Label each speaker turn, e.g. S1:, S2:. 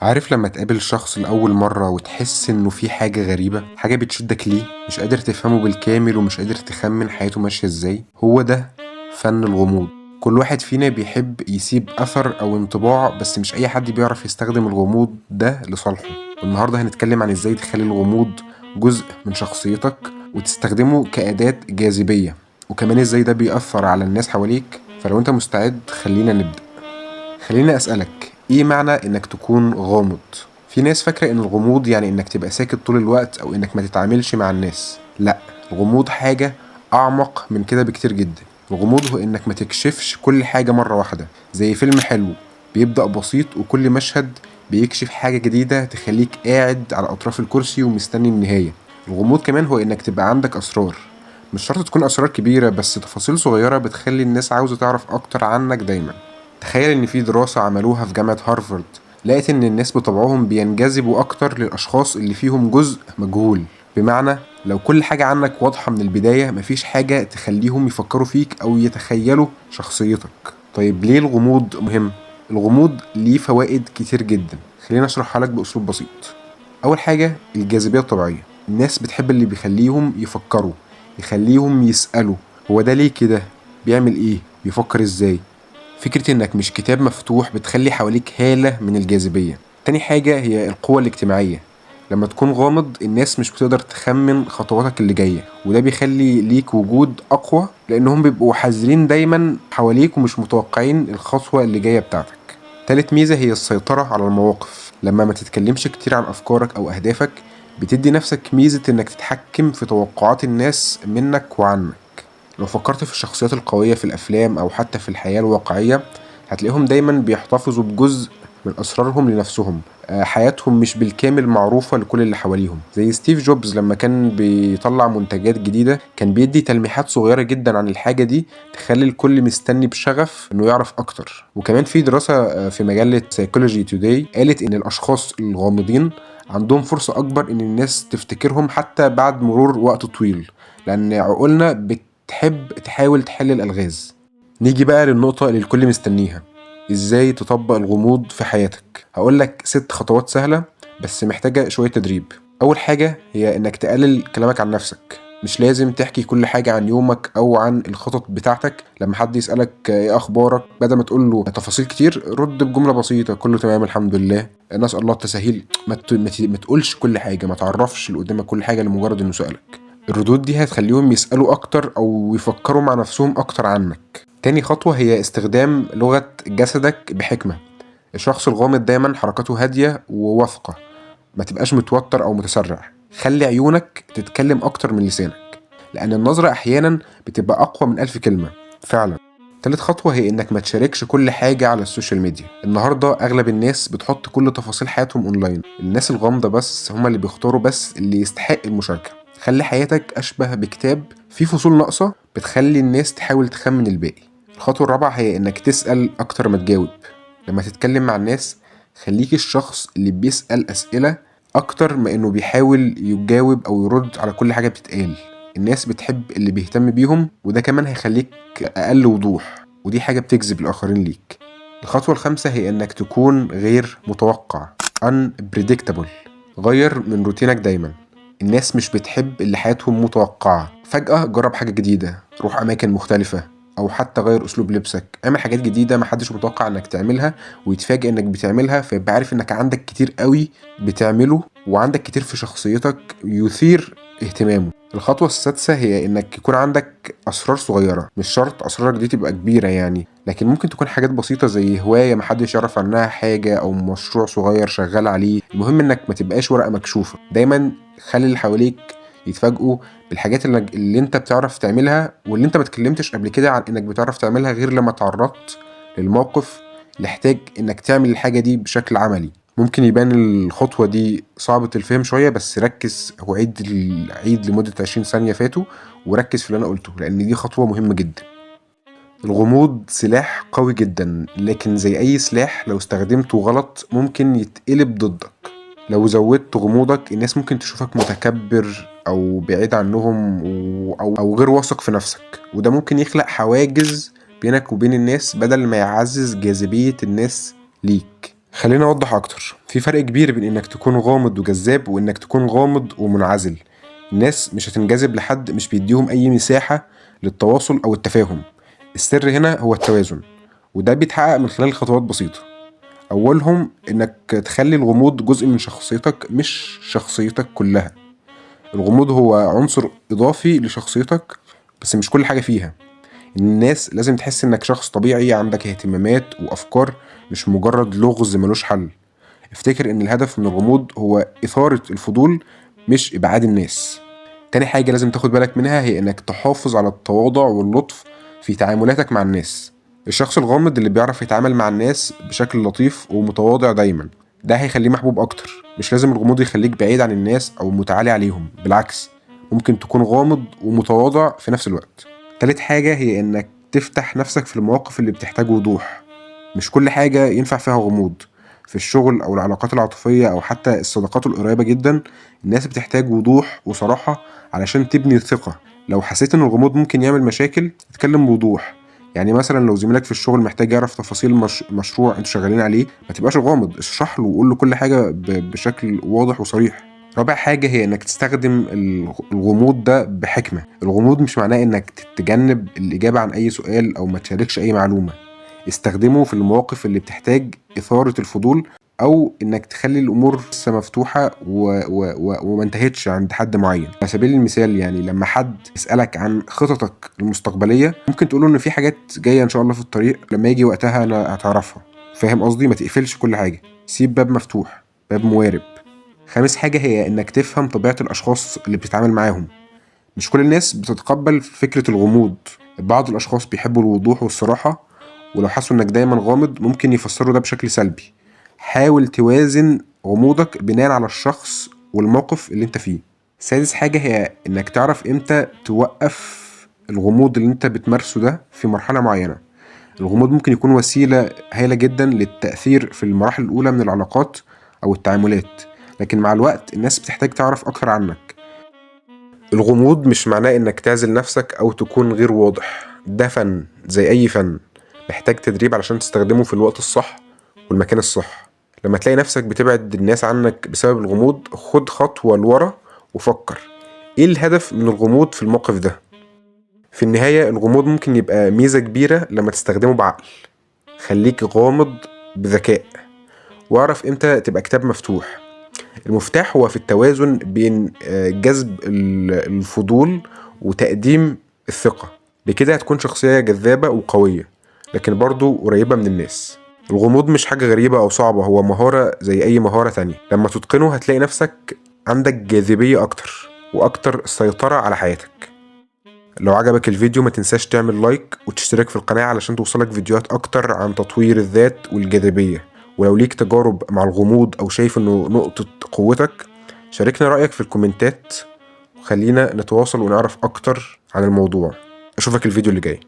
S1: عارف لما تقابل شخص لأول مرة وتحس إنه في حاجة غريبة، حاجة بتشدك ليه، مش قادر تفهمه بالكامل ومش قادر تخمن حياته ماشية إزاي. هو ده فن الغموض. كل واحد فينا بيحب يسيب أثر أو انطباع، بس مش أي حد بيعرف يستخدم الغموض ده لصالحه. والنهاردة هنتكلم عن إزاي تخلي الغموض جزء من شخصيتك وتستخدمه كأداة جاذبية، وكمان إزاي ده بيأثر على الناس حواليك. فلو أنت مستعد خلينا نبدأ. خليني أسألك، إيه معنى إنك تكون غامض؟ في ناس فاكرة إن الغموض يعني إنك تبقى ساكت طول الوقت أو إنك ما تتعاملش مع الناس. لأ، الغموض حاجة أعمق من كده بكتير جدا. الغموض هو إنك ما تكشفش كل حاجة مرة واحدة، زي فيلم حلو بيبدأ بسيط وكل مشهد بيكشف حاجة جديدة تخليك قاعد على أطراف الكرسي ومستني النهاية. الغموض كمان هو إنك تبقى عندك أسرار، مش شرط تكون أسرار كبيرة، بس تفاصيل صغيرة بتخلي الناس عاوزة تعرف أكتر عنك دايما. تخيل إن في دراسة عملوها في جامعة هارفارد، لقيت إن الناس بطبعهم بينجذبوا أكتر للأشخاص اللي فيهم جزء مجهول. بمعنى لو كل حاجة عنك واضحة من البداية، مفيش حاجة تخليهم يفكروا فيك أو يتخيلوا شخصيتك. طيب ليه الغموض مهم؟ الغموض ليه فوائد كتير جدا، خلينا أشرحها لك بأسلوب بسيط. أول حاجة الجاذبية الطبيعية. الناس بتحب اللي بيخليهم يفكروا، يخليهم يسألوا هو ده ليه كده؟ بيعمل إيه؟ بيفكر إزاي؟ فكرة إنك مش كتاب مفتوح بتخلي حواليك هالة من الجاذبية. تاني حاجة هي القوة الاجتماعية. لما تكون غامض الناس مش بتقدر تخمن خطواتك اللي جاية، وده بيخلي ليك وجود أقوى، لأنهم بيبقوا حذرين دايما حواليك ومش متوقعين الخطوة اللي جاية بتاعتك. تالت ميزة هي السيطرة على المواقف. لما ما تتكلمش كتير عن أفكارك أو أهدافك، بتدي نفسك ميزة إنك تتحكم في توقعات الناس منك وعنك. لو فكرت في الشخصيات القوية في الأفلام أو حتى في الحياة الواقعية، هتلاقيهم دايما بيحتفظوا بجزء من أسرارهم لنفسهم. حياتهم مش بالكامل معروفة لكل اللي حواليهم. زي ستيف جوبز لما كان بيطلع منتجات جديدة، كان بيدي تلميحات صغيرة جدا عن الحاجة دي تخلي الكل مستني بشغف إنه يعرف أكتر. وكمان في دراسة في مجلة Psychology Today قالت إن الأشخاص الغامضين عندهم فرصة أكبر إن الناس تفتكرهم حتى بعد مرور وقت طويل، لأن عقولنا تحب تحاول تحل الألغاز. نيجي بقى للنقطة اللي الكل مستنيها، ازاي تطبق الغموض في حياتك. هقولك 6 خطوات سهلة بس محتاجة شوية تدريب. أول حاجة هي إنك تقلل كلامك عن نفسك. مش لازم تحكي كل حاجة عن يومك أو عن الخطط بتاعتك. لما حد يسألك إيه أخبارك، بدل ما تقول له تفاصيل كتير، رد بجملة بسيطة: كله تمام الحمد لله، نسأل الله التسهيل. ما تقولش كل حاجة، ما تعرفش اللي قدامك كل حاجة لمجرد إنه سألك. الردود دي هتخليهم يسألوا أكتر أو يفكروا مع نفسهم أكتر عنك. تاني خطوة هي استخدام لغة جسدك بحكمة. الشخص الغامض دايما حركاته هادية وواثقة، ما تبقاش متوتر أو متسرع. خلي عيونك تتكلم أكتر من لسانك، لأن النظرة أحيانا بتبقى أقوى من 1000 كلمة فعلا. تالت خطوة هي إنك ما تشاركش كل حاجة على السوشيال ميديا. النهاردة أغلب الناس بتحط كل تفاصيل حياتهم أونلاين. الناس الغامضة بس هما اللي بيختاروا بس اللي يستحق المشاركة. خلي حياتك أشبه بكتاب فيه فصول ناقصة بتخلي الناس تحاول تخمن الباقي. الخطوة الرابعة هي إنك تسأل أكتر ما تجاوب. لما تتكلم مع الناس، خليك الشخص اللي بيسأل أسئلة أكتر ما إنه بيحاول يجاوب أو يرد على كل حاجة بتتقال. الناس بتحب اللي بيهتم بيهم، وده كمان هيخليك أقل وضوح، ودي حاجة بتجذب الآخرين ليك. الخطوة الخامسة هي إنك تكون غير متوقع، unpredictable. غير من روتينك دايما. الناس مش بتحب اللي حياتهم متوقعة. فجأة جرب حاجة جديدة، روح أماكن مختلفة، أو حتى غير أسلوب لبسك. اعمل حاجات جديدة محدش متوقع إنك تعملها، ويتفاجئ إنك بتعملها، فيبقى عارف إنك عندك كتير قوي بتعمله، وعندك كتير في شخصيتك يثير اهتمامه. الخطوة السادسة هي إنك يكون عندك أسرار صغيرة. مش شرط أسرارك دي تبقى كبيرة يعني، لكن ممكن تكون حاجات بسيطة زي هواية محدش يعرف عنها حاجة، أو مشروع صغير شغال عليه. المهم إنك ما تبقاش ورقة مكشوفة. دايما خلي اللي حواليك يتفاجئوا بالحاجات اللي انت بتعرف تعملها، واللي انت ما اتكلمتش قبل كده عن انك بتعرف تعملها غير لما تعرضت للموقف اللي احتاج انك تعمل الحاجة دي بشكل عملي. ممكن يبان الخطوة دي صعبة الفهم شوية، بس ركز عيد لمدة 20 ثانية فاتوا وركز في اللي أنا قلته، لأن دي خطوة مهمة جدا. الغموض سلاح قوي جدا، لكن زي أي سلاح لو استخدمته غلط ممكن يتقلب ضدك. لو زودت غموضك، الناس ممكن تشوفك متكبر أو بعيد عنهم أو غير واثق في نفسك، وده ممكن يخلق حواجز بينك وبين الناس بدل ما يعزز جاذبية الناس ليك. خلينا أوضح أكتر، في فرق كبير بين إنك تكون غامض وجذاب وإنك تكون غامض ومنعزل. الناس مش هتنجذب لحد مش بيديهم أي مساحة للتواصل أو التفاهم. السر هنا هو التوازن، وده بيتحقق من خلال خطوات بسيطة. أولهم إنك تخلي الغموض جزء من شخصيتك مش شخصيتك كلها. الغموض هو عنصر إضافي لشخصيتك بس مش كل حاجة فيها. الناس لازم تحس إنك شخص طبيعي عندك اهتمامات وأفكار، مش مجرد لغز ملوش حل. افتكر إن الهدف من الغموض هو إثارة الفضول مش إبعاد الناس. تاني حاجة لازم تاخد بالك منها هي إنك تحافظ على التواضع واللطف في تعاملاتك مع الناس. الشخص الغامض اللي بيعرف يتعامل مع الناس بشكل لطيف ومتواضع دايما، ده هيخليه محبوب أكتر. مش لازم الغموض يخليك بعيد عن الناس أو متعالي عليهم، بالعكس، ممكن تكون غامض ومتواضع في نفس الوقت. تالت حاجة هي إنك تفتح نفسك في المواقف اللي بتحتاج وضوح. مش كل حاجة ينفع فيها غموض. في الشغل أو العلاقات العاطفية أو حتى الصداقات القريبة جدا، الناس بتحتاج وضوح وصراحة علشان تبني الثقة. لو حسيت إن الغموض ممكن يعمل مشاكل، اتكلم بوضوح. يعني مثلا لو زميلك في الشغل محتاج يعرف تفاصيل مشروع انتوا شغالين عليه، ما تبقاش غامض، اشرح له وقول له كل حاجة بشكل واضح وصريح. رابع حاجة هي انك تستخدم الغموض ده بحكمة. الغموض مش معناه انك تتجنب الإجابة عن أي سؤال أو ما تشاركش أي معلومة. استخدمه في المواقف اللي بتحتاج إثارة الفضول، أو إنك تخلي الأمور لسه مفتوحة وما انتهتش عند حد معين. على سبيل المثال، يعني لما حد يسألك عن خططك المستقبلية، ممكن تقوله إن في حاجات جاية إن شاء الله في الطريق، لما يجي وقتها أنا هتعرفها. فاهم قصدي؟ ما تقفلش كل حاجة، سيب باب مفتوح، باب موارب. خامس حاجة هي إنك تفهم طبيعة الأشخاص اللي بتتعامل معاهم. مش كل الناس بتتقبل فكرة الغموض. بعض الأشخاص بيحبوا الوضوح والصراحة، ولو حسوا إنك دايما غامض ممكن يفسروا ده بشكل سلبي. حاول توازن غموضك بناء على الشخص والموقف اللي انت فيه. سادس حاجة هي إنك تعرف إمتى توقف الغموض اللي انت بتمارسه ده في مرحلة معينة. الغموض ممكن يكون وسيلة هائلة جدا للتأثير في المراحل الأولى من العلاقات أو التعاملات، لكن مع الوقت الناس بتحتاج تعرف أكتر عنك. الغموض مش معناه إنك تعزل نفسك أو تكون غير واضح. ده فن زي أي فن، محتاج تدريب علشان تستخدمه في الوقت الصح والمكان الصح. لما تلاقي نفسك بتبعد الناس عنك بسبب الغموض، خد خطوة لورا وفكر، ايه الهدف من الغموض في الموقف ده؟ في النهاية الغموض ممكن يبقى ميزة كبيرة لما تستخدمه بعقل. خليك غامض بذكاء، واعرف امتى تبقى كتاب مفتوح. المفتاح هو في التوازن بين جذب الفضول وتقديم الثقة. بكده هتكون شخصية جذابة وقوية، لكن برضو قريبة من الناس. الغموض مش حاجة غريبة أو صعبة، هو مهارة زي أي مهارة تانية. لما تتقنه هتلاقي نفسك عندك جاذبية أكتر وأكتر سيطرة على حياتك. لو عجبك الفيديو ما تنساش تعمل لايك وتشترك في القناة علشان توصلك فيديوهات أكتر عن تطوير الذات والجاذبية. ولو ليك تجارب مع الغموض أو شايف إنه نقطة قوتك، شاركنا رأيك في الكومنتات وخلينا نتواصل ونعرف أكتر عن الموضوع. أشوفك الفيديو اللي جاي.